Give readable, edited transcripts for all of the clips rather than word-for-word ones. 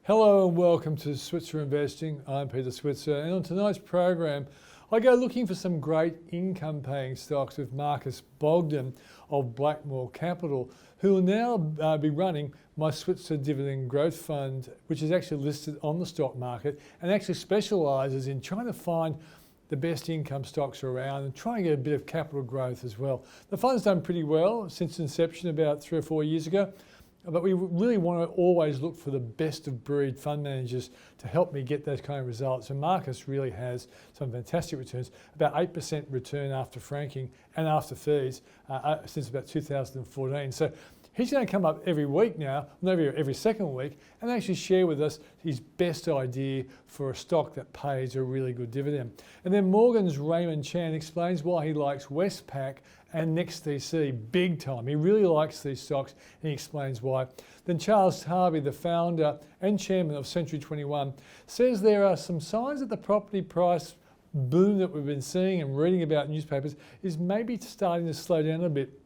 Hello and welcome to Switzer Investing. I'm Peter Switzer, and on tonight's program I go looking for some great income paying stocks with Marcus Bogdan of Blackmore Capital, who will now be running my Switzer Dividend Growth Fund, which is actually listed on the stock market and actually specialises in trying to find the best income stocks around and try and get a bit of capital growth as well. The fund's done pretty well since inception about 3 or 4 years ago. But we really want to always look for the best of breed fund managers to help me get those kind of results. And Marcus really has some fantastic returns, about 8% return after franking and after fees since about 2014. So he's going to come up every week now, maybe every second week, and actually share with us his best idea for a stock that pays a really good dividend. And then Morgan's Raymond Chan explains why he likes Westpac and NextDC big time. He really likes these stocks and he explains why. Then Charles Tarbey, the founder and chairman of Century 21, says there are some signs that the property price boom that we've been seeing and reading about in newspapers is maybe starting to slow down a bit,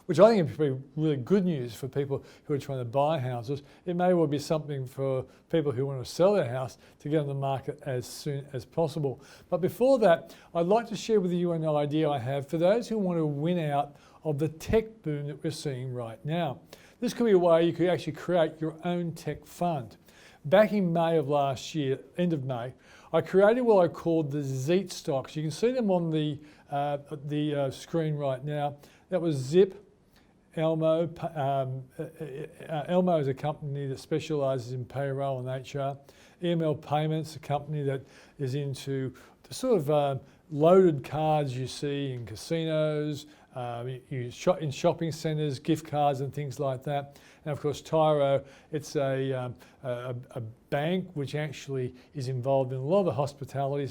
which I think would be really good news for people who are trying to buy houses. It may well be something for people who want to sell their house to get on the market as soon as possible. But before that, I'd like to share with you an idea I have for those who want to win out of the tech boom that we're seeing right now. This could be a way you could actually create your own tech fund. Back in May of last year, end of May, I created what I called the Zeet stocks. You can see them on the screen right now. That was Zip, Elmo. Elmo is a company that specialises in payroll and HR. EML Payments, a company that is into the sort of loaded cards you see in casinos, in shopping centres, gift cards and things like that. And of course Tyro, it's a bank which actually is involved in a lot of the hospitality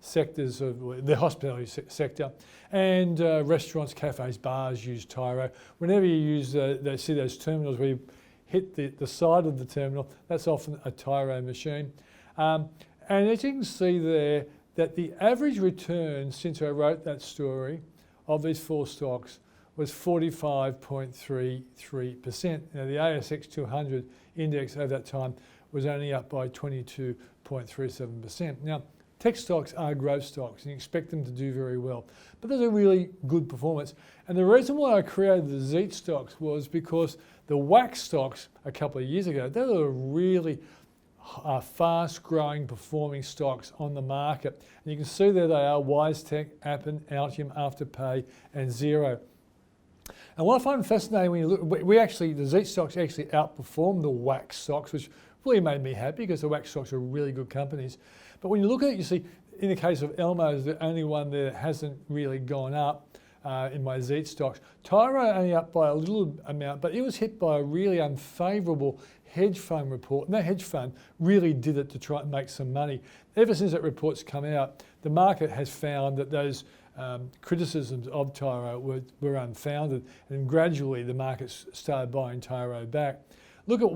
sectors of the hospitality sector, and restaurants, cafes, bars use Tyro. Whenever you use, they see those terminals where you hit the side of the terminal, that's often a Tyro machine. And as you can see there, that the average return since I wrote that story of these 4 stocks was 45.33%. Now the ASX 200 index over that time was only up by 22.37%. Now tech stocks are growth stocks and you expect them to do very well, but there's a really good performance. And the reason why I created the Zeet stocks was because the wax stocks a couple of years ago, they were really fast growing performing stocks on the market. And you can see there they are: WiseTech, Appen, Altium, Afterpay and Xero. And what I find fascinating when you look, the Zeet stocks actually outperformed the wax stocks, which really made me happy because the wax stocks are really good companies. But when you look at it, you see in the case of Elmo is the only one that hasn't really gone up in my Zeet stocks. Tyro only up by a little amount, but it was hit by a really unfavourable hedge fund report, and that hedge fund really did it to try and make some money. Ever since that report's come out, the market has found that those criticisms of Tyro were unfounded, and gradually the market started buying Tyro back. Look at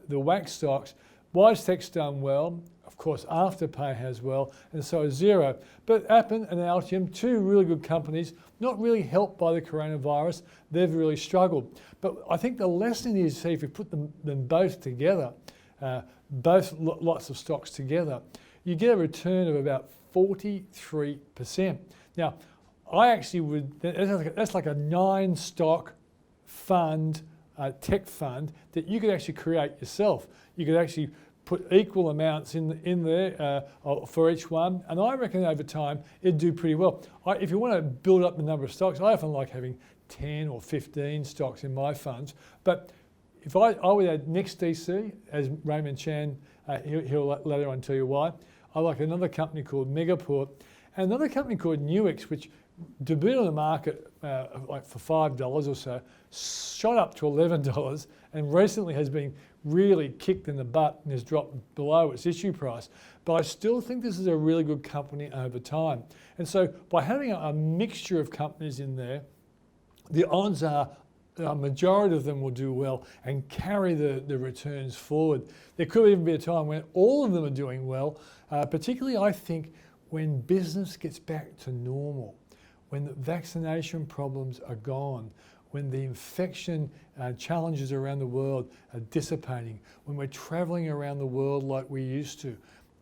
the wax stocks. WiseTech's done well. Of course, Afterpay has well, and so is Xero. But Appen and Altium, 2 really good companies, not really helped by the coronavirus. They've really struggled. But I think the lesson is, see, if you put them both together, lots of stocks together, you get a return of about 43%. Now, I actually would, that's like a 9-stock fund, tech fund, that you could actually create yourself. You could actually put equal amounts in there for each one, and I reckon over time it'd do pretty well. If you want to build up the number of stocks, I often like having 10 or 15 stocks in my funds, but if I would add NextDC, as Raymond Chan, he'll later on tell you why. I like another company called Megaport, and another company called Nuix, which debuted on the market like for $5 or so, shot up to $11, and recently has been really kicked in the butt and has dropped below its issue price. But I still think this is a really good company over time. And so by having a mixture of companies in there, the odds are a majority of them will do well and carry the returns forward. There could even be a time when all of them are doing well, particularly I think when business gets back to normal, when the vaccination problems are gone, when the infection challenges around the world are dissipating, when we're traveling around the world like we used to.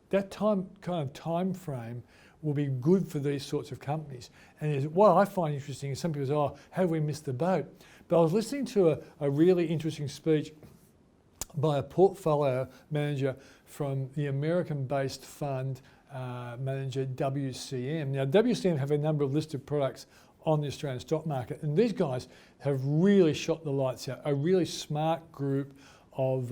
That kind of time frame will be good for these sorts of companies. And what I find interesting is some people say, oh, have we missed the boat? But I was listening to a really interesting speech by a portfolio manager from the American-based fund manager WCM. Now, WCM have a number of listed products on the Australian stock market, and these guys have really shot the lights out. A really smart group of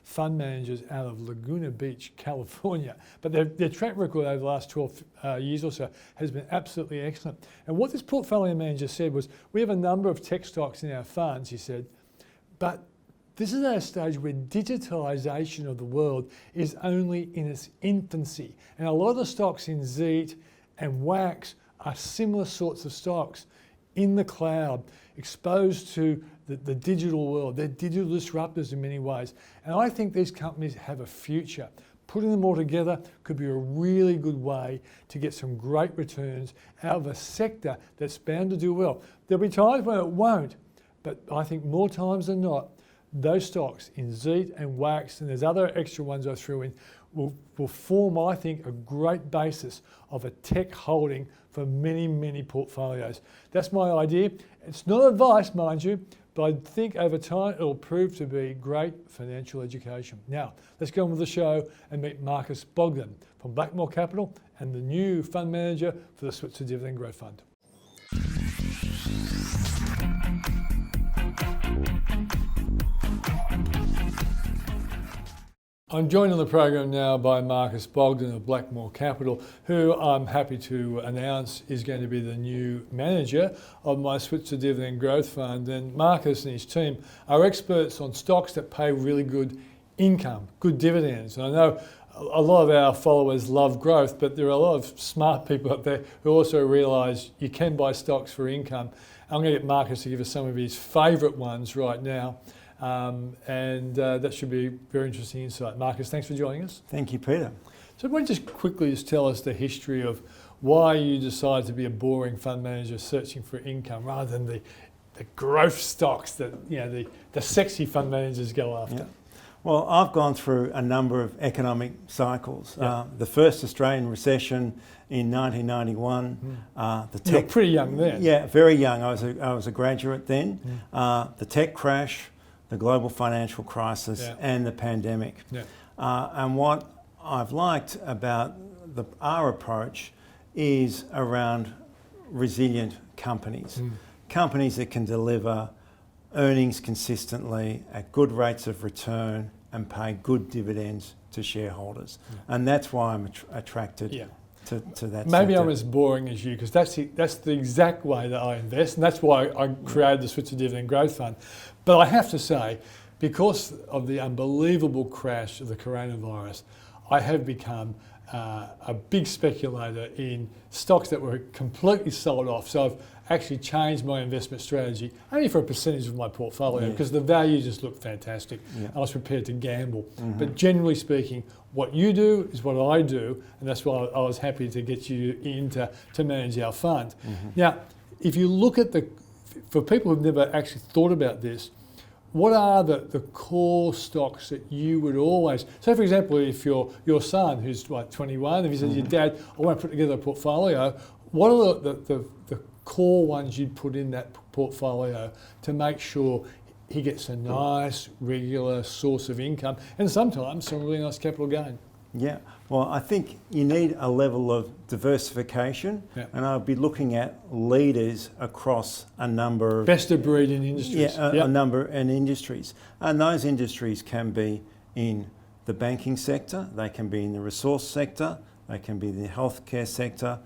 fund managers out of Laguna Beach, California. But their track record over the last 12 years or so has been absolutely excellent. And what this portfolio manager said was, we have a number of tech stocks in our funds, he said, but this is at a stage where digitalisation of the world is only in its infancy. And a lot of the stocks in Zeet and Wax are similar sorts of stocks in the cloud, exposed to the digital world. They're digital disruptors in many ways. And I think these companies have a future. Putting them all together could be a really good way to get some great returns out of a sector that's bound to do well. There'll be times when it won't, but I think more times than not, those stocks in Zeet and Wax, and there's other extra ones I threw in, will form, I think, a great basis of a tech holding for many, many portfolios. That's my idea. It's not advice, mind you, but I think over time it'll prove to be great financial education. Now, let's go on with the show and meet Marcus Bogdan from Blackmore Capital and the new fund manager for the Switzer Dividend Growth Fund. I'm joined on the program now by Marcus Bogdan of Blackmore Capital, who I'm happy to announce is going to be the new manager of my Switzer Dividend Growth Fund. And Marcus and his team are experts on stocks that pay really good income, good dividends. And I know a lot of our followers love growth, but there are a lot of smart people out there who also realise you can buy stocks for income. I'm going to get Marcus to give us some of his favourite ones right now. That should be very interesting insight. Marcus, thanks for joining us. Thank you, Peter. So why don't you just quickly tell us the history of why you decided to be a boring fund manager searching for income rather than the growth stocks that the sexy fund managers go after? Yeah. Well, I've gone through a number of economic cycles. Yeah. The first Australian recession in 1991. You're pretty young then. Yeah, very young. I was a graduate then. The tech crash, the global financial crisis, and the pandemic. Yeah. And what I've liked about our approach is around resilient companies. Companies that can deliver earnings consistently at good rates of return and pay good dividends to shareholders. And that's why I'm attracted to that Maybe sector. I'm as boring as you, because that's the exact way that I invest, and that's why I created the Switzer Dividend Growth Fund. But I have to say, because of the unbelievable crash of the coronavirus, I have become a big speculator in stocks that were completely sold off. So I've actually changed my investment strategy, only for a percentage of my portfolio, because the value just looked fantastic. I was prepared to gamble. But generally speaking, what you do is what I do, and that's why I was happy to get you in to manage our fund. Now, if you look at for people who've never actually thought about this, what are the core stocks that you would always... So, for example, if your son, who's 21, if he says, your dad, I want to put together a portfolio, what are the core ones you'd put in that portfolio to make sure he gets a nice, regular source of income and sometimes some really nice capital gain? Yeah, well, I think you need a level of diversification, and I'll be looking at leaders across a number of... Best of breed in industries. A number in industries. And those industries can be in the banking sector, they can be in the resource sector, they can be in the healthcare sector,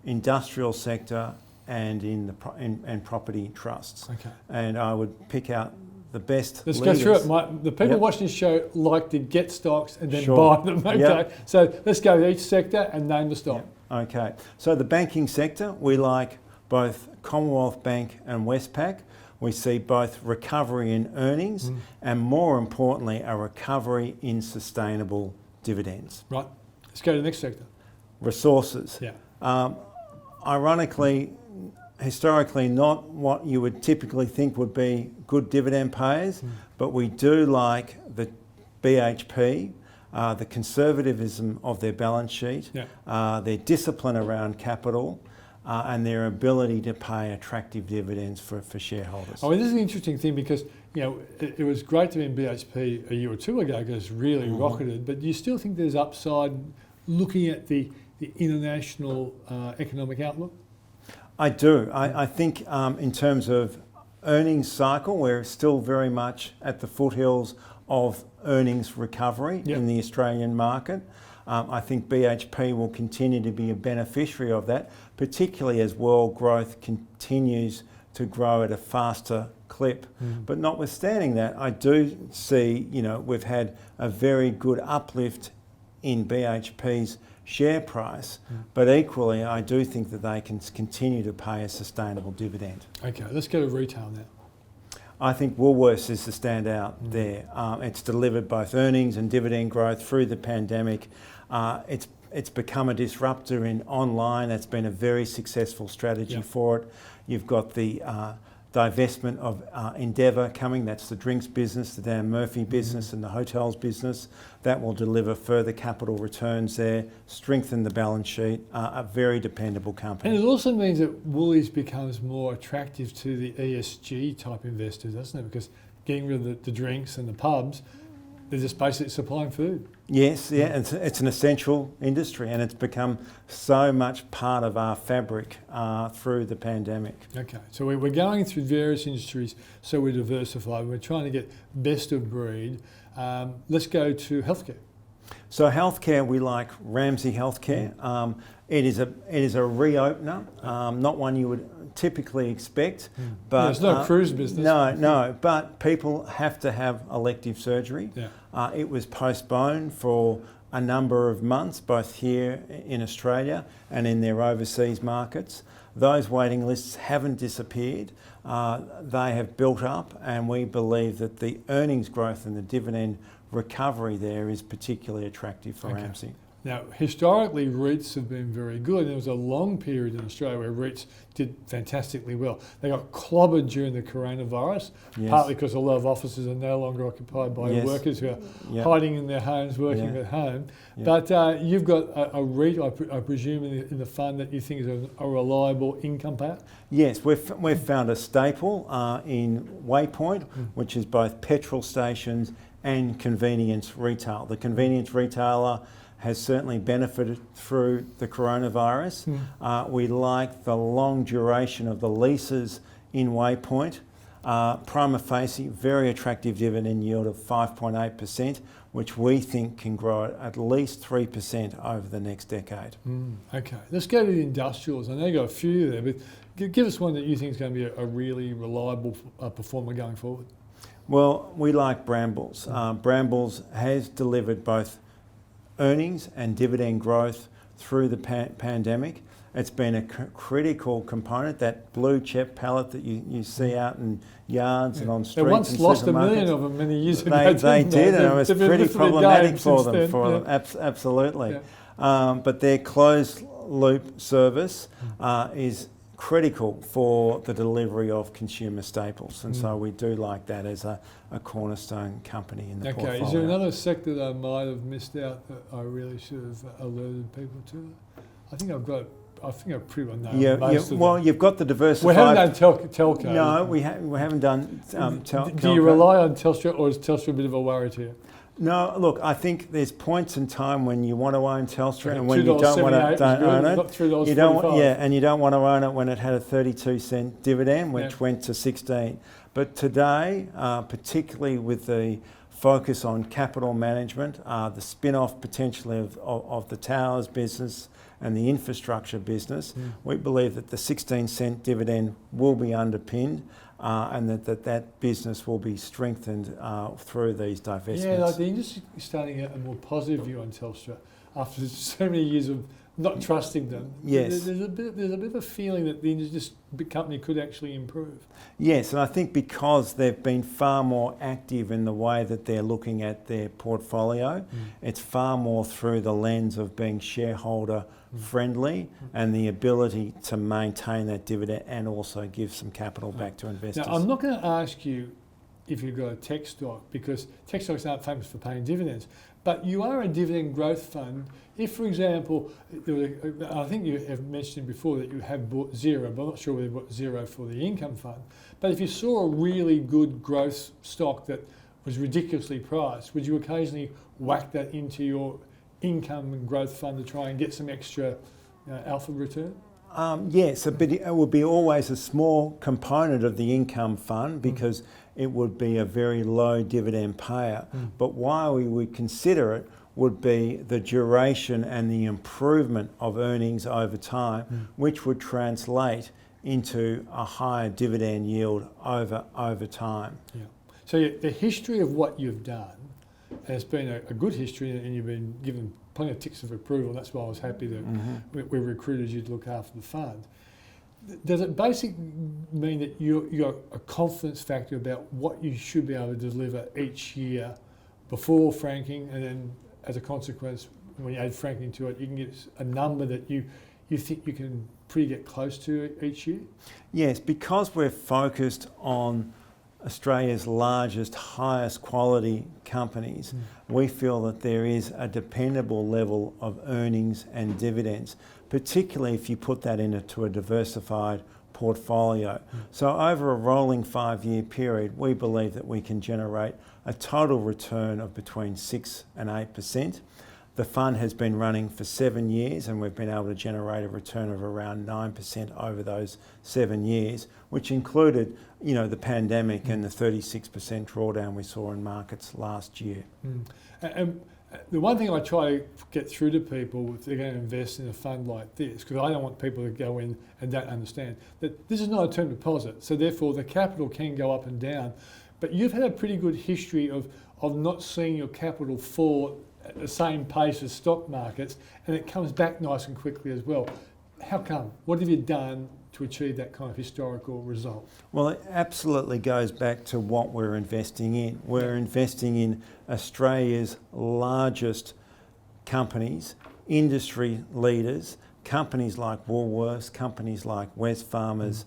industrial sector, and in property trusts. Okay. And I would pick out the best Let's leaders. go through it. The people watching this show like to get stocks and then buy them. Okay, so let's go to each sector and name the stock. Okay, so the banking sector, we like both Commonwealth Bank and Westpac. We see both recovery in earnings and, more importantly, a recovery in sustainable dividends. Right, let's go to the next sector. Resources. Ironically, historically not what you would typically think would be good dividend payers, but we do like the BHP, the conservatism of their balance sheet, their discipline around capital, and their ability to pay attractive dividends for shareholders. I mean, this is an interesting thing because it was great to be in BHP a year or two ago because it's really rocketed, but do you still think there's upside looking at the international economic outlook? I do. I think in terms of earnings cycle, we're still very much at the foothills of earnings recovery in the Australian market. I think BHP will continue to be a beneficiary of that, particularly as world growth continues to grow at a faster clip. But notwithstanding that, I do see, we've had a very good uplift in BHP's share price, but equally I do think that they can continue to pay a sustainable dividend. Okay, let's go to retail now. I think Woolworths is the standout there. It's delivered both earnings and dividend growth through the pandemic. It's become a disruptor in online. That's been a very successful strategy for it. You've got the divestment of Endeavour coming. That's the drinks business, the Dan Murphy business and the hotels business. That will deliver further capital returns there, strengthen the balance sheet, a very dependable company. And it also means that Woolies becomes more attractive to the ESG type investors, doesn't it? Because getting rid of the drinks and the pubs, they're just basically supplying food. Yes, it's an essential industry and it's become so much part of our fabric through the pandemic. Okay, so we're going through various industries, so we're diversified. We're trying to get best of breed. Let's go to healthcare. So healthcare, we like Ramsay Healthcare. It is a reopener, not one you would typically expect. But it's not a cruise business. No, but people have to have elective surgery. It was postponed for a number of months, both here in Australia and in their overseas markets. Those waiting lists haven't disappeared. They have built up, and we believe that the earnings growth and the dividend recovery there is particularly attractive for Ramsay. Now, historically, REITs have been very good. There was a long period in Australia where REITs did fantastically well. They got clobbered during the coronavirus, partly because a lot of offices are no longer occupied by workers who are hiding in their homes, working at home. But you've got a REIT, I presume, in the fund that you think is a reliable income payer? Yes, we've found a staple in Waypoint, which is both petrol stations and convenience retail. The convenience retailer has certainly benefited through the coronavirus. We like the long duration of the leases in Waypoint. Prima facie, very attractive dividend yield of 5.8%, which we think can grow at least 3% over the next decade. Okay, let's go to the industrials. I know you've got a few there, but give us one that you think is going to be a really reliable performer going forward. Well, we like Brambles. Brambles has delivered both earnings and dividend growth through the pandemic. It's been a critical component, that blue chip pallet that you see out in yards and on streets. They once lost 1 million of them many years ago. They did, and it was pretty problematic for them. Absolutely. But their closed loop service is critical for the delivery of consumer staples, and so we do like that as a cornerstone company in the portfolio. Is there another sector that I might have missed out that I really should have alerted people to? I think I've pretty well known most of them. You've got the diversified. We haven't done telco. No, we haven't done telco. Do you rely on Telstra, or is Telstra a bit of a worry to you? No, look, I think there's points in time when you want to own Telstra and when you don't want to own it. You don't, and you don't want to own it when it had a 32-cent dividend, which went to 16. But today, particularly with the focus on capital management, the spin-off potentially of the towers business and the infrastructure business, we believe that the 16-cent dividend will be underpinned. And that business will be strengthened through these divestments. Yeah, like the industry is starting a more positive view on Telstra after so many years of not trusting them. Yes. There's a bit of a feeling that this big company could actually improve. Yes, and I think because they've been far more active in the way that they're looking at their portfolio, it's far more through the lens of being shareholder friendly and the ability to maintain that dividend and also give some capital back to investors. Now, I'm not going to ask you if you've got a tech stock, because tech stocks aren't famous for paying dividends, but you are a dividend growth fund. If, for example, I think you have mentioned before that you have bought Xero, but I'm not sure whether you bought Xero for the income fund. But if you saw a really good growth stock that was ridiculously priced, would you occasionally whack that into your income and growth fund to try and get some extra alpha return? Yes, but it would be always a small component of the income fund because it would be a very low dividend payer. But why we would consider it would be the duration and the improvement of earnings over time, which would translate into a higher dividend yield over time. Yeah. So the history of what you've done has been a good history, and you've been given plenty of ticks of approval. That's why I was happy that we recruited you to look after the fund. Does it basically mean that you're a confidence factor about what you should be able to deliver each year before franking, and then as a consequence, when you add franking to it, you can get a number that you think you can pretty get close to each year? Yes, because we're focused on Australia's largest, highest quality companies, we feel that there is a dependable level of earnings and dividends, particularly if you put that into a diversified portfolio. So over a rolling 5-year period, we believe that we can generate a total return of between 6 and 8%. The fund has been running for 7 years and we've been able to generate a return of around 9% over those 7 years, which included, the pandemic and the 36% drawdown we saw in markets last year. And the one thing I try to get through to people if they're going to invest in a fund like this, because I don't want people to go in and don't understand, that this is not a term deposit, so therefore the capital can go up and down. But you've had a pretty good history of not seeing your capital fall at the same pace as stock markets, and it comes back nice and quickly as well. How come? What have you done to achieve that kind of historical result? Well, it absolutely goes back to what we're investing in. We're investing in Australia's largest companies, industry leaders, companies like Woolworths, companies like Wesfarmers,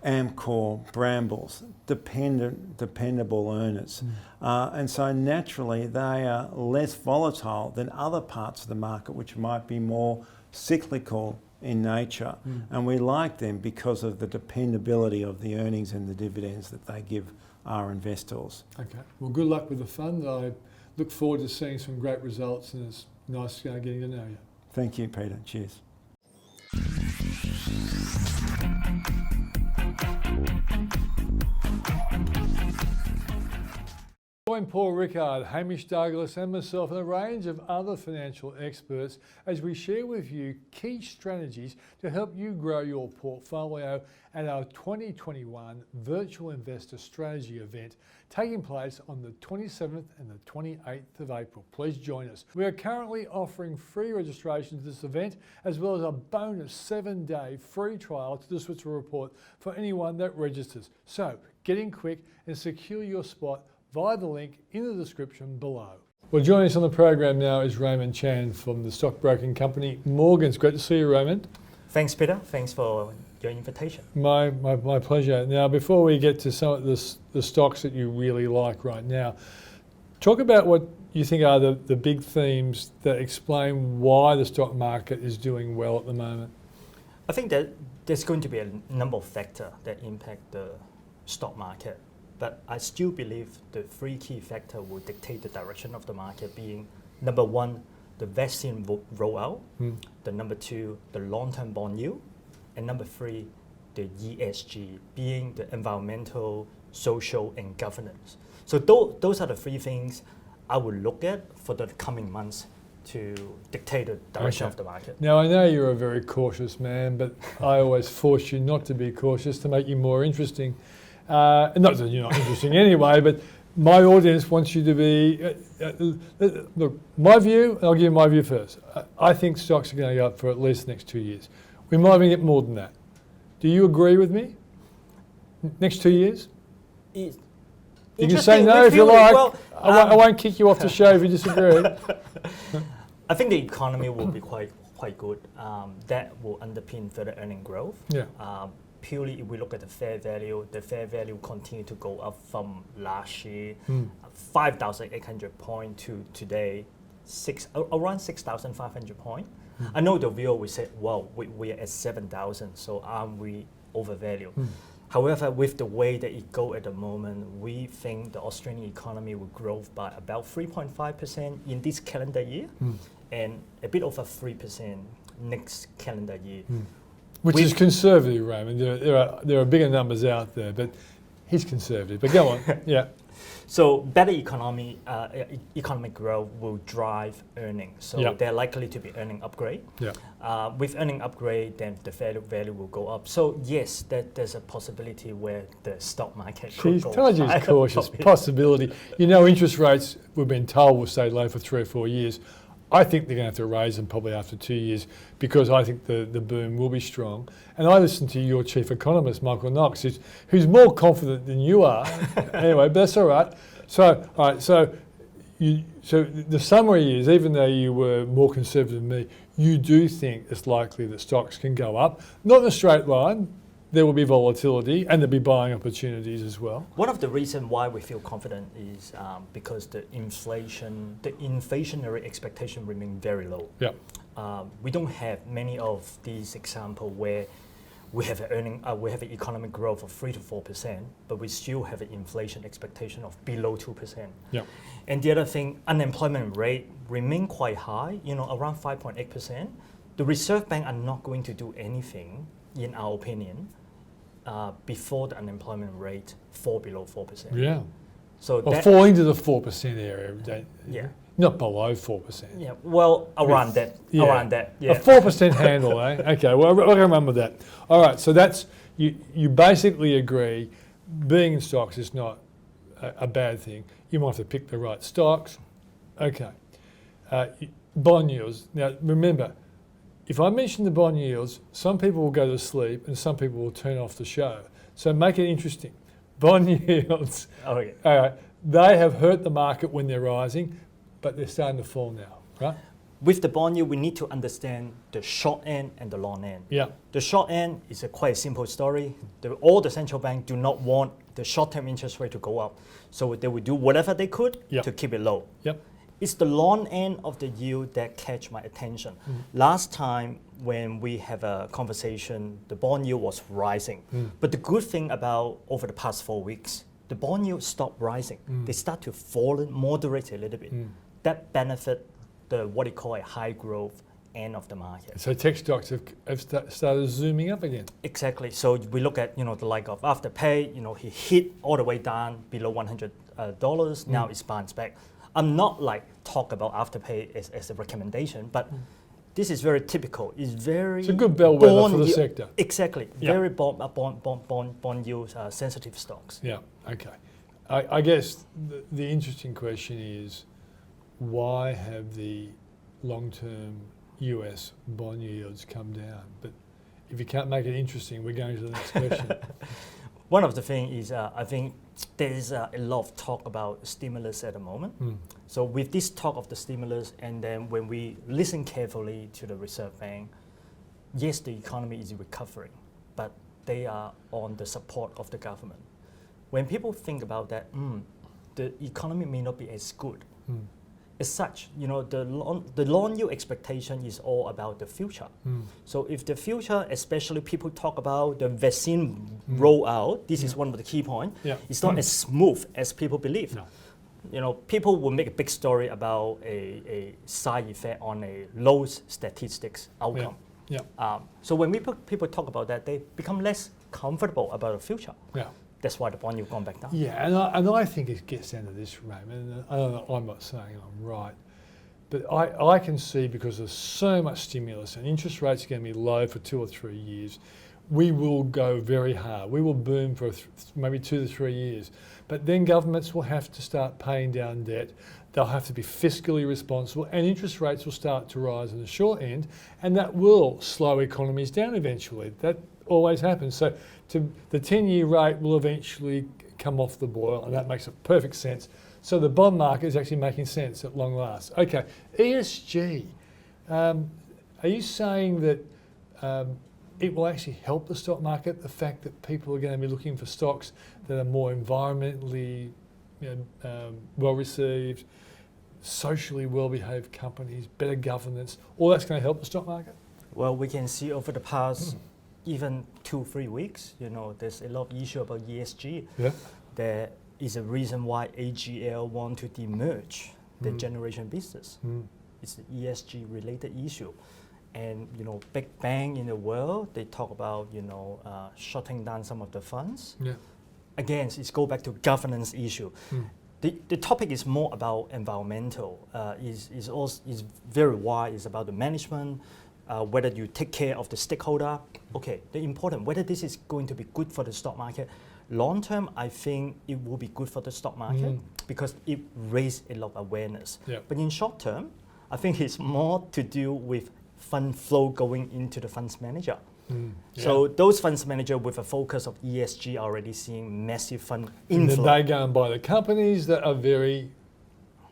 Amcor, Brambles, dependable earners. And so naturally they are less volatile than other parts of the market which might be more cyclical in nature. And we like them because of the dependability of the earnings and the dividends that they give our investors. Okay, well, good luck with the fund. I look forward to seeing some great results, and it's nice getting to know you. Thank you, Peter. Cheers. Join Paul Rickard, Hamish Douglas and myself and a range of other financial experts as we share with you key strategies to help you grow your portfolio at our 2021 Virtual Investor Strategy event taking place on the 27th and the 28th of April. Please join us. We are currently offering free registration to this event as well as a bonus 7-day free trial to the Switzer report for anyone that registers. So get in quick and secure your spot via the link in the description below. Well, joining us on the program now is Raymond Chan from the stockbroking company Morgans. Great to see you, Raymond. Thanks, Peter. Thanks for your invitation. My pleasure. Now, before we get to some of the stocks that you really like right now, talk about what you think are the big themes that explain why the stock market is doing well at the moment. I think that there's going to be a number of factors that impact the stock market. But I still believe the 3 key factors will dictate the direction of the market, being number 1, the vaccine rollout, the number 2, the long-term bond yield, and number 3, the ESG, being the environmental, social, and governance. So those are the 3 things I will look at for the coming months to dictate the direction of the market. Now, I know you're a very cautious man, but I always force you not to be cautious to make you more interesting. Not that you're not interesting anyway, but my audience wants you to be, look, my view, I'll give you my view first. I think stocks are going to go up for at least the next 2 years. We might even get more than that. Do you agree with me? Next 2 years? You can say no if you like. Well, I won't kick you off the show if you disagree. I think the economy will be quite good. That will underpin further earning growth. Yeah. Purely if we look at the fair value continue to go up from last year, 5,800 points to today, around 6,500 points. I know the viewer will say, well, we are at 7,000, so aren't we overvalued? However, with the way that it goes at the moment, we think the Australian economy will grow by about 3.5% in this calendar year and a bit over 3% next calendar year. Which is conservative, Raymond. There are bigger numbers out there, but he's conservative. But go on, yeah. So better economic growth will drive earnings. So they're likely to be earning upgrade. Yeah. With earning upgrade, then the value will go up. So yes, there's a possibility where the stock market could go told you it's cautious. Possibility. You know, interest rates, we've been told, will stay low for 3 or 4 years. I think they're going to have to raise them probably after 2 years because I think the boom will be strong. And I listened to your chief economist, Michael Knox, who's more confident than you are. Anyway, but that's all right. So the summary is, even though you were more conservative than me, you do think it's likely that stocks can go up, not in a straight line. There will be volatility and there'll be buying opportunities as well. One of the reasons why we feel confident is because the inflationary expectation remain very low. Yeah. We don't have many of these examples where we have an economic growth of 3 to 4%, but we still have an inflation expectation of below 2%. Yeah. And the other thing, unemployment rate remain quite high, around 5.8%. The Reserve Bank are not going to do anything, in our opinion, before the unemployment rate fall below 4%. Yeah. So fall into the 4% area. Yeah. Not below 4%. Yeah. Well, around that. Yeah. Around that. Yeah. A 4% handle, eh? Okay. Well, I can remember that. All right. So that's you basically agree. Being in stocks is not a bad thing. You might have to pick the right stocks. Okay. Bond yields. Now remember, if I mention the bond yields, some people will go to sleep and some people will turn off the show. So make it interesting. Bond yields, they have hurt the market when they're rising, but they're starting to fall now, right? With the bond yield, we need to understand the short end and the long end. Yeah. The short end is a quite simple story. All the central banks do not want the short-term interest rate to go up. So they will do whatever they could to keep it low. Yep. It's the long end of the yield that catch my attention. Last time when we have a conversation, the bond yield was rising. But the good thing about over the past 4 weeks, the bond yield stopped rising. They start to fall, moderate a little bit. That benefit the what you call a high growth end of the market. So tech stocks have started zooming up again. Exactly. So we look at the like of Afterpay. He hit all the way down below $100. Now it's bounced back. I'm not talk about Afterpay as a recommendation, but this is very typical. It's a good bellwether for the sector. Exactly. Very bond yield sensitive stocks. Yeah. Okay. I guess the interesting question is, why have the long-term US bond yields come down? But if you can't make it interesting, we're going to the next question. One of the things is, I think there's a lot of talk about stimulus at the moment. So with this talk of the stimulus, and then when we listen carefully to the Reserve Bank, yes, the economy is recovering, but they are on the support of the government. When people think about that, the economy may not be as good. As such, the long yield expectation is all about the future. So if the future, especially people talk about the vaccine rollout, this is one of the key points. It's not as smooth as people believe. No. People will make a big story about a side effect on a low statistics outcome. So when people talk about that, they become less comfortable about the future. That's why the bond yield gone back down. Yeah, and I think it gets down to this, Raymond. I'm not saying I'm right, but I can see, because there's so much stimulus and interest rates are going to be low for 2 or 3 years, we will go very hard. We will boom for maybe 2 to 3 years. But then governments will have to start paying down debt. They'll have to be fiscally responsible, and interest rates will start to rise in the short end, and that will slow economies down eventually. That always happens. So the 10-year rate will eventually come off the boil, and that makes perfect sense. So the bond market is actually making sense at long last. Okay, ESG. Are you saying that it will actually help the stock market, the fact that people are going to be looking for stocks that are more environmentally well received, socially well behaved companies, better governance, all that's going to help the stock market? Well, we can see over the past even 2-3 weeks, there's a lot of issue about ESG. Yeah. There is a reason why AGL want to demerge the generation business. It's an ESG related issue. And big bank in the world, they talk about shutting down some of the funds. Yeah. Again, it's go back to governance issue. The topic is more about environmental. Is very wide. It's about the management, whether you take care of the stakeholder. Okay, the important whether this is going to be good for the stock market. Long term, I think it will be good for the stock market because it raises a lot of awareness. Yeah. But in short term, I think it's more to do with fund flow going into the funds manager. So those funds manager with a focus of ESG are already seeing massive fund inflow. And they go and buy the companies that are very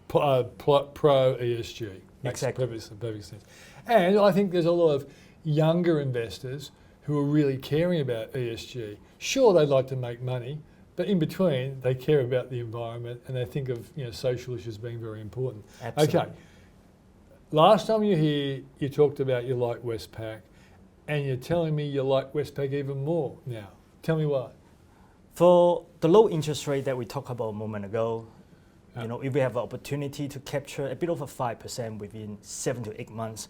pro ESG. Exactly. Perfect sense. And I think there's a lot of younger investors who are really caring about ESG. Sure, they'd like to make money, but in between, they care about the environment and they think of social issues being very important. Absolutely. Okay. Last time you were here, you talked about you like Westpac, and you're telling me you like Westpac even more now. Tell me why. For the low interest rate that we talked about a moment ago, if we have an opportunity to capture a bit over 5% within 7 to 8 months,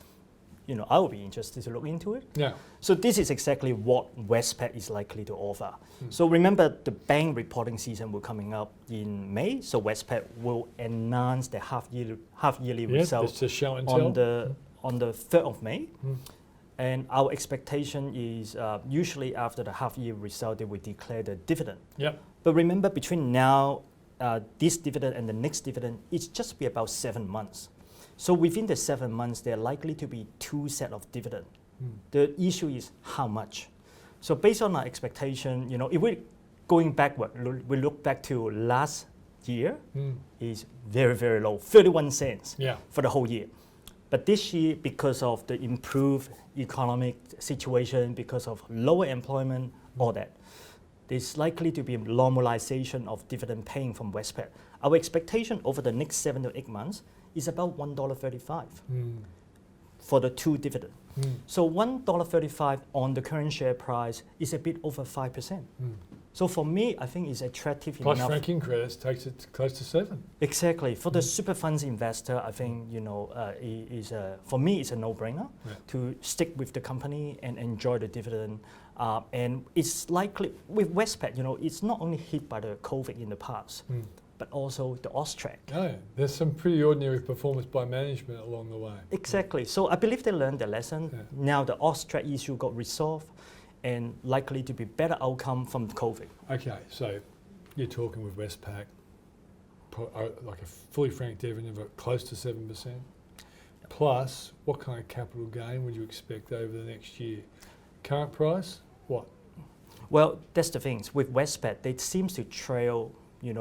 I would be interested to look into it. Yeah. So this is exactly what Westpac is likely to offer. So remember, the bank reporting season will coming up in May. So Westpac will announce the half-yearly results that's a show and tell. on the 3rd of May. And our expectation is usually after the half-year result, they will declare the dividend. Yep. But remember, between now, this dividend and the next dividend, it's just be about 7 months. So within the 7 months, there are likely to be 2 sets of dividend. The issue is how much. So based on our expectation, if we're going backward, we look back to last year, is very, very low, 31 cents for the whole year. But this year, because of the improved economic situation, because of lower employment, all that, there's likely to be a normalization of dividend paying from Westpac. Our expectation over the next 7 to 8 months is about $1.35 for the 2 dividend. So $1.35 on the current share price is a bit over 5%. So for me, I think it's attractive enough. Plus franking credits takes it close to 7. Exactly. For the super funds investor, I think for me it's a no-brainer to stick with the company and enjoy the dividend. And it's likely with Westpac, it's not only hit by the COVID in the past, but also the Austrac. Oh, there's some pretty ordinary performance by management along the way. Exactly. So I believe they learned their lesson. Yeah. Now the Austrac issue got resolved and likely to be better outcome from COVID. Okay, so you're talking with Westpac, like a fully franked dividend of close to 7%. Plus, what kind of capital gain would you expect over the next year? Current price, what? Well, that's the thing. With Westpac, they seem to trail, in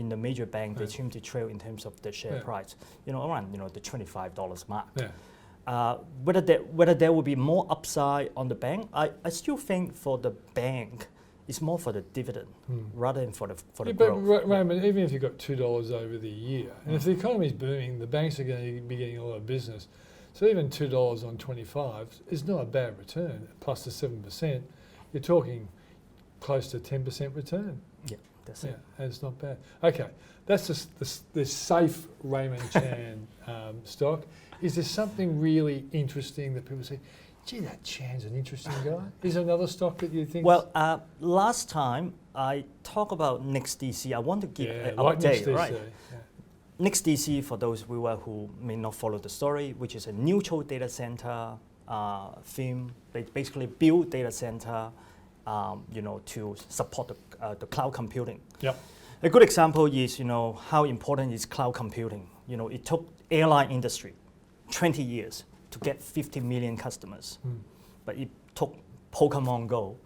the major bank, they seem to trail in terms of the share price, around, the $25 mark. Yeah. Whether there will be more upside on the bank, I still think for the bank, it's more for the dividend rather than for the growth. But Raymond, even if you've got $2 over the year, and if the economy is booming, the banks are going to be getting a lot of business. So even $2 on 25 is not a bad return. Plus the 7%, you're talking close to 10% return. Yeah, that's it. And it's not bad. Okay, that's the safe Raymond Chan stock. Is there something really interesting that people say, gee, that Chan's an interesting guy? Is there another stock that you think? Well, last time I talked about NextDC. I want to give an update, NextDC, right? Yeah. NextDC, for those who may not follow the story, which is a neutral data center theme. They basically build data center, to support the cloud computing. Yep. A good example is, how important is cloud computing. It took airline industry 20 years to get 50 million customers, but it took Pokemon Go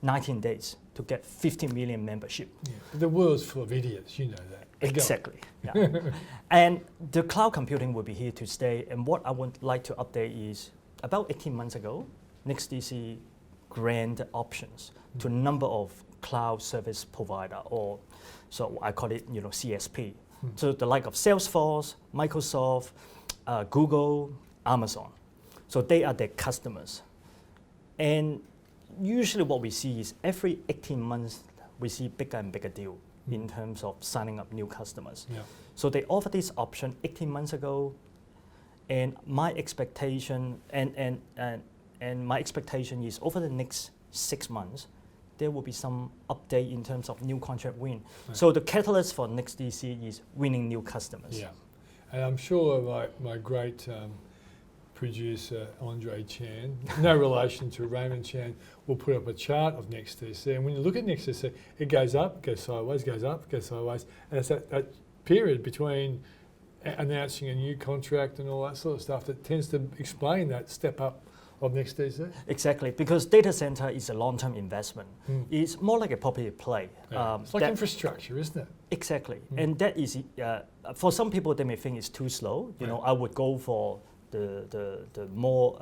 19 days to get 50 million membership. Yeah. The world's full of idiots, you know that. Exactly. Yeah. And the cloud computing will be here to stay. And what I would like to update is about 18 months ago, NextDC granted options to a number of cloud service provider, or so I call it, CSP. So the like of Salesforce, Microsoft, Google, Amazon. So they are their customers. And usually what we see is every 18 months, we see bigger and bigger deal in terms of signing up new customers. Yeah. So they offered this option 18 months ago, and my expectation and my expectation is over the next 6 months, there will be some update in terms of new contract win. Right. So the catalyst for NextDC is winning new customers. Yeah, and I'm sure my great producer, Andre Chan, no relation to Raymond Chan, will put up a chart of NextDC. And when you look at NextDC, it goes up, goes sideways, goes up, goes sideways. And it's that period between announcing a new contract and all that sort of stuff that tends to explain that step up of NextDC. Exactly, because data center is a long-term investment. It's more like a property play. Yeah. It's like infrastructure, isn't it? Exactly, and that is, for some people they may think it's too slow. I would go for the more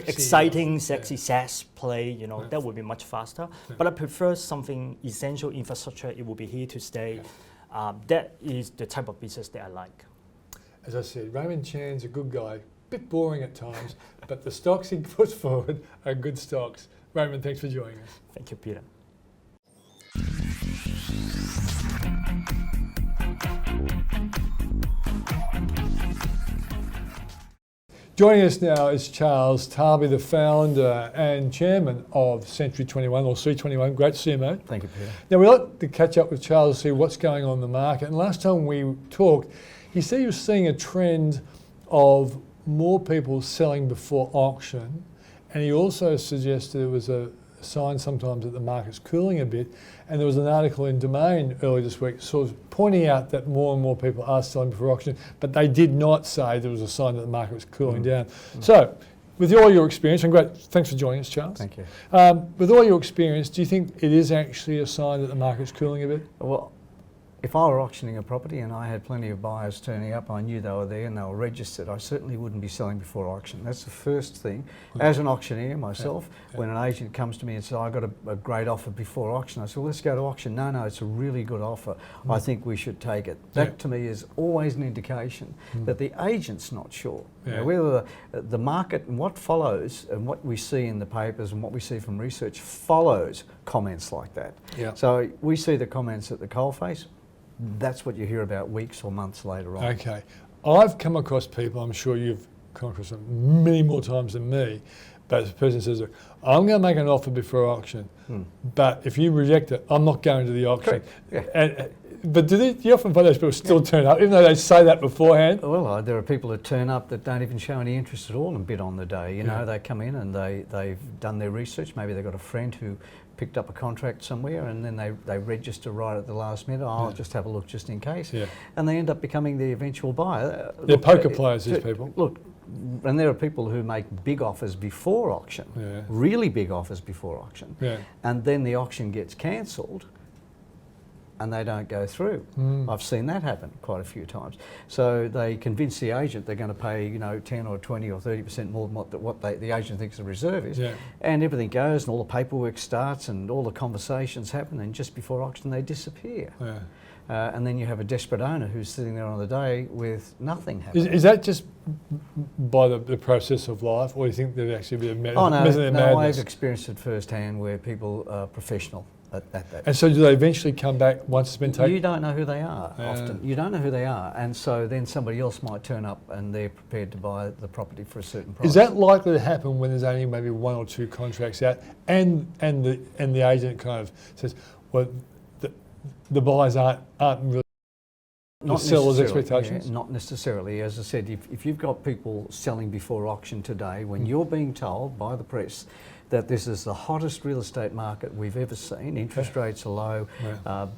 exciting, sexy SaaS play, that would be much faster. Yeah. But I prefer something essential infrastructure. It will be here to stay. Yeah. That is the type of business that I like. As I said, Raymond Chan's a good guy, bit boring at times, but the stocks he puts forward are good stocks. Raymond, thanks for joining us. Thank you, Peter. Joining us now is Charles Tarbey, the founder and chairman of Century 21 or C21. Great to see you, mate. Thank you, Peter. Now, we'd like to catch up with Charles to see what's going on in the market. And last time we talked, he said he was seeing a trend of more people selling before auction. And he also suggested there was a sign sometimes that the market's cooling a bit. And there was an article in Domain early this week sort of pointing out that more and more people are selling before auction, but they did not say there was a sign that the market was cooling down. So, with all your experience, and great, thanks for joining us, Charles. Thank you. With all your experience, do you think it is actually a sign that the market's cooling a bit? Well, if I were auctioning a property and I had plenty of buyers turning up, I knew they were there and they were registered, I certainly wouldn't be selling before auction. That's the first thing. As an auctioneer myself, when an agent comes to me and says, I got a great offer before auction, I say, well, let's go to auction. No, it's a really good offer. I think we should take it. That to me is always an indication that the agent's not sure. Whether the market and what follows and what we see in the papers and what we see from research follows comments like that. So we see the comments at the coalface. That's what you hear about weeks or months later on. Okay. I've come across people, I'm sure you've come across them many more times than me, but the person says, look, I'm going to make an offer before auction, but if you reject it, I'm not going to the auction. But do you often find those people still turn up, even though they say that beforehand? Well, there are people that turn up that don't even show any interest at all and bid on the day. They come in and they've done their research. Maybe they've got a friend who picked up a contract somewhere and then they register right at the last minute. I'll just have a look just in case. And they end up becoming the eventual buyer. They're poker players, these people. Look, and there are people who make big offers before auction, really big offers before auction, and then the auction gets cancelled and they don't go through. I've seen that happen quite a few times. So they convince the agent they're going to pay, 10 or 20 or 30% more than what the agent thinks the reserve is. And everything goes and all the paperwork starts and all the conversations happen, and just before auction they disappear. And then you have a desperate owner who's sitting there on the day with nothing happening. Is that just by the process of life, or do you think there'd actually be a method of madness? No, I've experienced it firsthand where people are professional. And so do they eventually come back once it's been taken? You don't know who they are often. You don't know who they are. And so then somebody else might turn up and they're prepared to buy the property for a certain price. Is that likely to happen when there's only maybe one or two contracts out and the agent kind of says, well, the buyers aren't really the seller's necessarily, expectations? yeah, not necessarily. As I said, if you've got people selling before auction today, when you're being told by the press that this is the hottest real estate market we've ever seen, interest rates are low,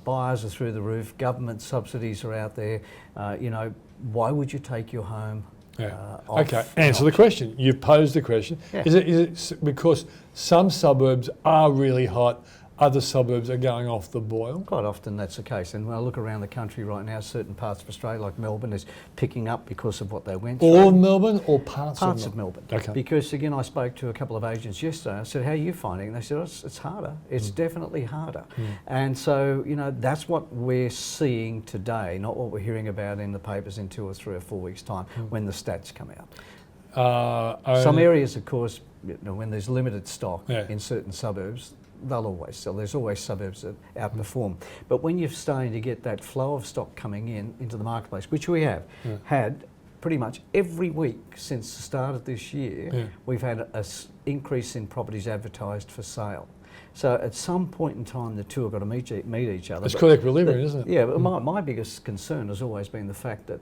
buyers are through the roof, government subsidies are out there, why would you take your home? Okay, answer the question. You've posed the question. Yeah. Is it because some suburbs are really hot, other suburbs are going off the boil? Quite often that's the case. And when I look around the country right now, certain parts of Australia, like Melbourne, is picking up because of what they went through. All of Melbourne or parts of Melbourne? Okay. Because again, I spoke to a couple of agents yesterday. I said, how are you finding it? And they said, it's harder. It's definitely harder. And so, that's what we're seeing today, not what we're hearing about in the papers in 2 or 3 or 4 weeks' time when the stats come out. Some areas, of course, when there's limited stock in certain suburbs, they'll always sell. There's always suburbs that outperform. But when you're starting to get that flow of stock coming into the marketplace, which we have had pretty much every week since the start of this year, we've had an increase in properties advertised for sale. So at some point in time, the two have got to meet each other. It's called equilibrium, isn't it? Yeah, but my biggest concern has always been the fact that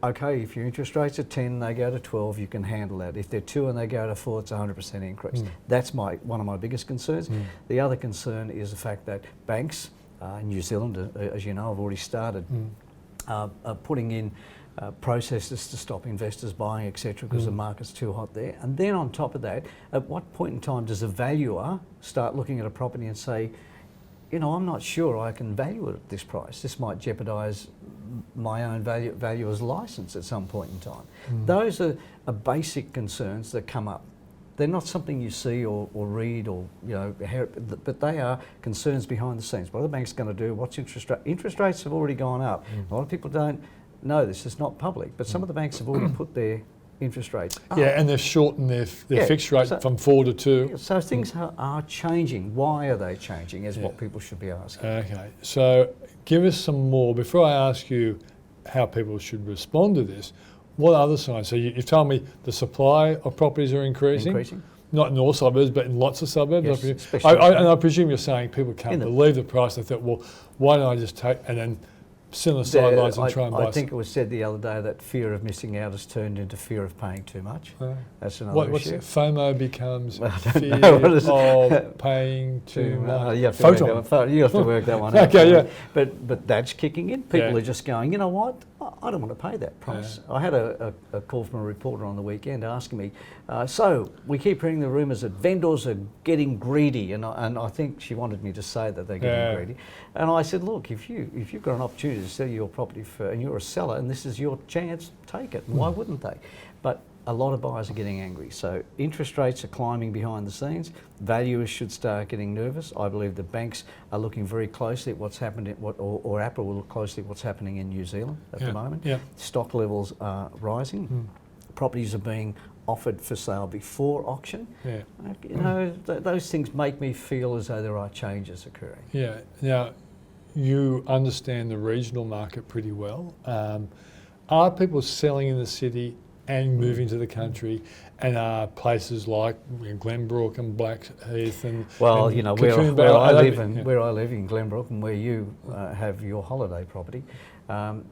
okay, if your interest rates are 10, they go to 12, you can handle that. If they're 2 and they go to 4, it's a 100% increase. That's one of my biggest concerns. The other concern is the fact that banks in New Zealand, as you know, have already started putting in processes to stop investors buying, etc., because the market's too hot there. And then on top of that, at what point in time does a valuer start looking at a property and say, I'm not sure I can value it at this price. This might jeopardise my own valuer's licence at some point in time. Those are basic concerns that come up. They're not something you see or read or but they are concerns behind the scenes. What are the banks going to do? What's interest rate? Interest rates have already gone up. A lot of people don't know this. It's not public, but some of the banks have already put their interest rates up. Yeah, and they've shortened their fixed rate from 4 to 2. So things are changing. Why are they changing is what people should be asking. Okay, so give us some more. Before I ask you how people should respond to this, what other signs? So you've told me the supply of properties are increasing. Not in all suburbs, but in lots of suburbs. Yes, especially and I presume you're saying people can't believe the price. They thought, well, why don't I just take and then sit on the sidelines and try and buy? I think it was said the other day that fear of missing out has turned into fear of paying too much. That's another what's issue. FOMO becomes fear of paying too much. You have to work that one out. Okay, yeah. But that's kicking in. People are just going, you know what? I don't want to pay that price. I had a call from a reporter on the weekend asking me, so we keep hearing the rumours that vendors are getting greedy, and I think she wanted me to say that they're getting greedy. And I said, look, if you've got an opportunity to sell your property and you're a seller and this is your chance, take it. Why wouldn't they? But a lot of buyers are getting angry. So interest rates are climbing behind the scenes. Valuers should start getting nervous. I believe the banks are looking very closely at what's happened or APRA will look closely at what's happening in New Zealand at the moment. Stock levels are rising. Properties are being offered for sale before auction. Those things make me feel as though there are changes occurring. Yeah. Now, you understand the regional market pretty well. Are people selling in the city and moving to the country, and are places like Glenbrook and Blackheath and where I live in Glenbrook and where you have your holiday property,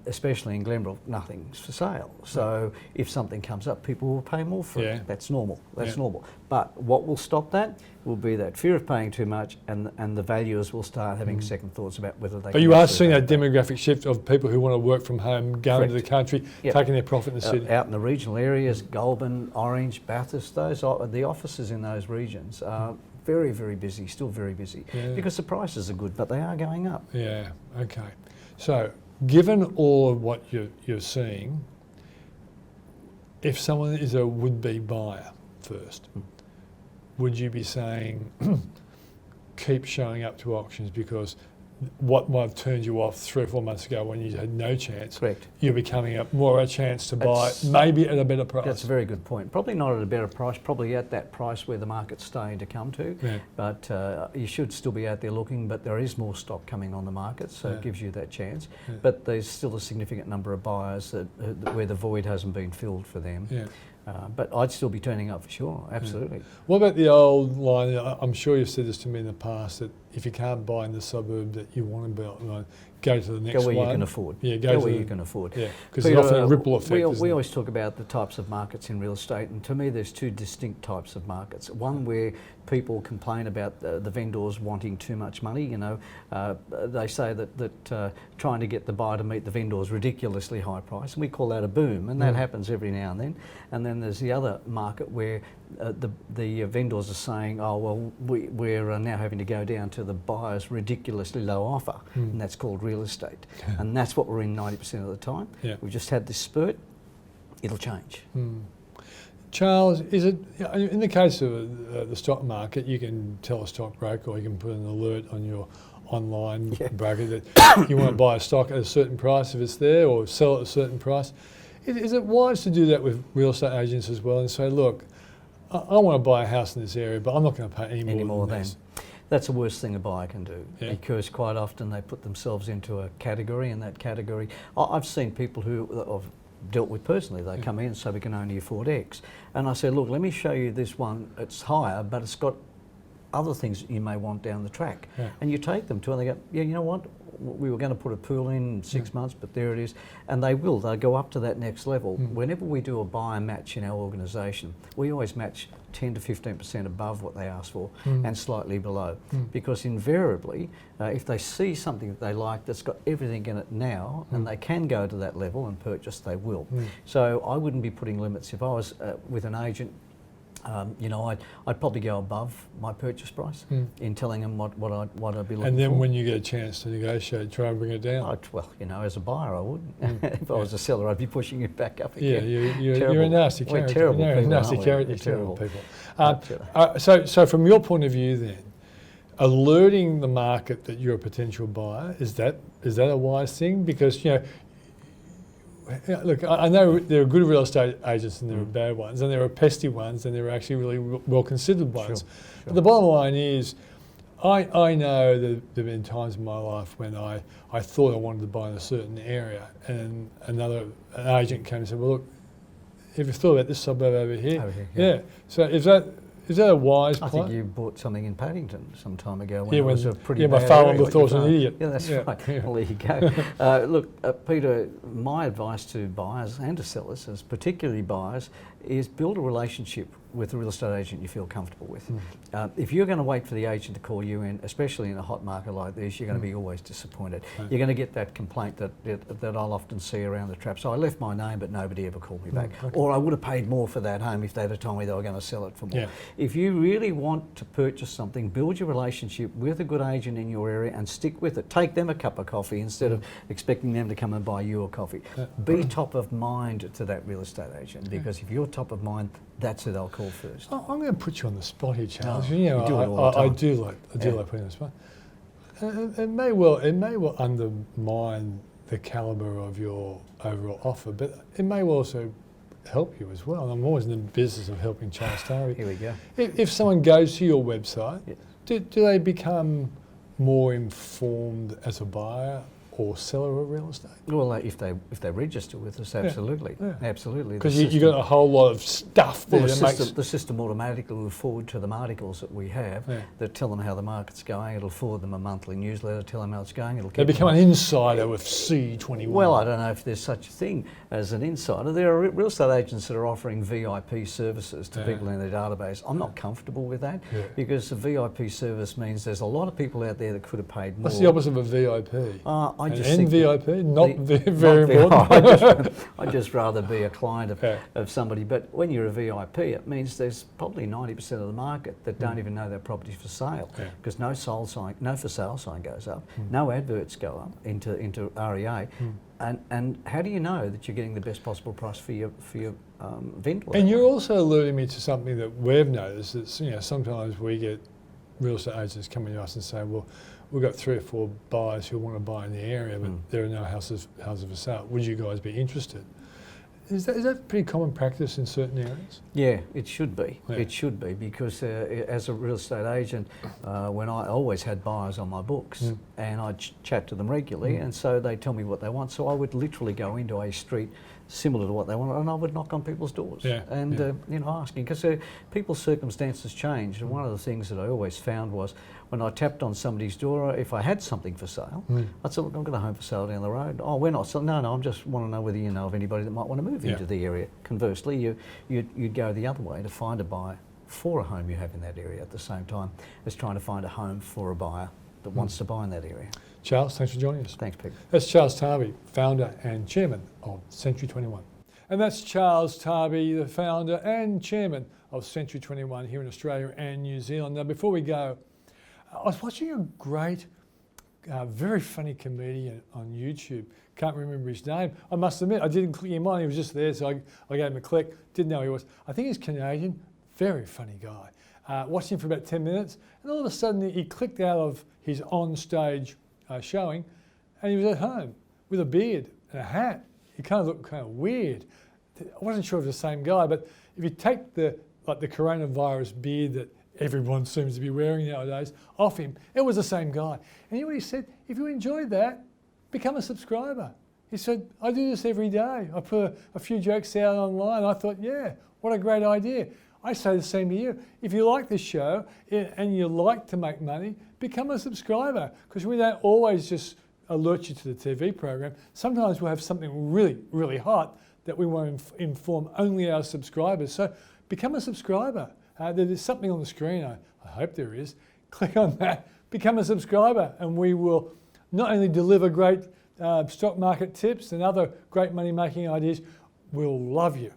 especially in Glenbrook, nothing's for sale. So if something comes up, people will pay more for it. That's normal. That's normal. But what will stop that will be that fear of paying too much, and the valuers will start having second thoughts about whether they. But you are seeing a demographic shift of people who want to work from home, going to the country, taking their profit in the city. Out in the regional areas, Goulburn, Orange, Bathurst, the offices in those regions are very, very busy, still very busy, because the prices are good, but they are going up. Yeah. Okay. So, given all of what you're seeing, if someone is a would-be buyer first, would you be saying keep showing up to auctions because what might have turned you off 3 or 4 months ago when you had no chance, correct, you're becoming more a chance to buy maybe at a better price? That's a very good point. Probably not at a better price, probably at that price where the market's starting to come to. But you should still be out there looking, but there is more stock coming on the market, so it gives you that chance. But there's still a significant number of buyers where the void hasn't been filled for them. But I'd still be turning up for sure, absolutely. What about the old line, I'm sure you've said this to me in the past, that if you can't buy in the suburb that you want to buy, go to the next Go where one. you can afford. Yeah, go where you can afford. Yeah, because there's often a ripple effect. We always talk about the types of markets in real estate, and to me there's two distinct types of markets. One where people complain about the vendors wanting too much money. You know, they say that trying to get the buyer to meet the vendor's ridiculously high price, and we call that a boom, and that happens every now and then. And then there's the other market where the vendors are saying, oh well, we're now having to go down to the buyer's ridiculously low offer, and that's called real estate. And that's what we're in 90% of the time. Yeah. We've just had this spurt. It'll change. Charles, is it in the case of the stock market? You can tell a stockbroker, or you can put an alert on your online broker that you want to buy a stock at a certain price if it's there, or sell at a certain price. Is it wise to do that with real estate agents as well and say, look, I want to buy a house in this area, but I'm not going to pay any more than this? That's the worst thing a buyer can do, because quite often they put themselves into a category, and that category, I've seen people who I've dealt with personally, they come in and say we can only afford X. And I say, look, let me show you this one, it's higher, but it's got other things that you may want down the track. And you take them to it and they go, yeah, you know what, we were going to put a pool in 6 months, but there it is. And they'll go up to that next level. Whenever we do a buyer match in our organisation, we always match 10 to 15% above what they ask for and slightly below. Because invariably, if they see something that they like that's got everything in it now, and they can go to that level and purchase, they will. So I wouldn't be putting limits. If I was with an agent, you know, I'd probably go above my purchase price in telling them what I'd be looking for. And then when you get a chance to negotiate, try and bring it down. Well, you know, as a buyer I wouldn't. If I was a seller, I'd be pushing it back up again. Yeah, you're a nasty character. We're terrible people, nasty aren't we? character. We're terrible people. So from your point of view then, alerting the market that you're a potential buyer, is that a wise thing? Because, you know, look, I know there are good real estate agents and there are bad ones, and there are pesty ones, and there are actually really well considered ones. Sure. But the bottom line is, I know that there have been times in my life when I thought I wanted to buy in a certain area, and an agent came and said, well, look, have you thought about this suburb over here? Yeah. So is that a wise play? I think you bought something in Paddington some time ago when it was a pretty my bad father-in-law area. thought I was an idiot. Yeah, that's right. Well, there you go. Look, Peter, my advice to buyers and to sellers, as particularly buyers, is build a relationship with a real estate agent you feel comfortable with. If you're going to wait for the agent to call you in, especially in a hot market like this, you're going to be always disappointed. You're going to get that complaint that I'll often see around the trap. So I left my name, but nobody ever called me back. Or I would have paid more for that home if they'd have told me they were going to sell it for more. If you really want to purchase something, build your relationship with a good agent in your area and stick with it. Take them a cup of coffee instead of expecting them to come and buy you a coffee. Be top of mind to that real estate agent, because if you're top of mind, that's who they'll call first. I'm going to put you on the spot here, Charles. No, you know, you do it all the time. I do like putting you on the spot. It may well undermine the calibre of your overall offer, but it may well also help you as well. I'm always in the business of helping Charles Tarbey. Here we go. If someone goes to your website, do they become more informed as a buyer or seller of real estate? Well, if they register with us, absolutely, absolutely. Because you got a whole lot of stuff there. The system automatically will forward to them articles that we have that tell them how the market's going. It'll forward them a monthly newsletter, tell them how it's going. They become an insider with C21. Well, I don't know if there's such a thing as an insider. There are real estate agents that are offering VIP services to people in their database. I'm not comfortable with that because a VIP service means there's a lot of people out there that could have paid more. What's the opposite of a VIP? I just think VIP, not very important. I'd just rather be a client of somebody. But when you're a VIP, it means there's probably 90% of the market that don't even know their property's for sale, because no for sale sign goes up, no adverts go up into REA, and how do you know that you're getting the best possible price for your vendor? And you're also alluding me to something that we've noticed. That sometimes we get real estate agents coming to us and saying, well, we've got 3 or 4 buyers who want to buy in the area, but there are no houses for sale. Would you guys be interested? Is that pretty common practice in certain areas? Yeah, it should be. Yeah. It should be, because as a real estate agent, when I always had buyers on my books and I'd chat to them regularly, and so they tell me what they want. So I would literally go into a street similar to what they want, and I would knock on people's doors and asking, because people's circumstances change. And one of the things that I always found was when I tapped on somebody's door, if I had something for sale, I'd say, look, I've got a home for sale down the road. Oh, we're not selling. No, I just want to know whether you know of anybody that might want to move into the area. Conversely, you'd go the other way to find a buyer for a home you have in that area at the same time as trying to find a home for a buyer that wants to buy in that area. Charles, thanks for joining us. Thanks, Pete. That's Charles Tarbey, founder and chairman of Century 21. And that's Charles Tarbey, the founder and chairman of Century 21 here in Australia and New Zealand. Now, before we go, I was watching a great, very funny comedian on YouTube. Can't remember his name. I must admit, I didn't click him on. He was just there, so I gave him a click. Didn't know who he was. I think he's Canadian. Very funny guy. Watched him for about 10 minutes, and all of a sudden he clicked out of his on-stage showing, and he was at home with a beard and a hat. He kind of looked kind of weird. I wasn't sure if it was the same guy, but if you take the coronavirus beard that everyone seems to be wearing nowadays off him, it was the same guy. And you know what he said? If you enjoyed that, become a subscriber. He said, I do this every day. I put a few jokes out online. I thought, yeah, what a great idea. I say the same to you. If you like this show and you like to make money, become a subscriber, because we don't always just alert you to the TV program. Sometimes we'll have something really, really hot that we want to inform only our subscribers. So become a subscriber. There is something on the screen, I hope there is. Click on that, become a subscriber, and we will not only deliver great stock market tips and other great money making ideas, we'll love you.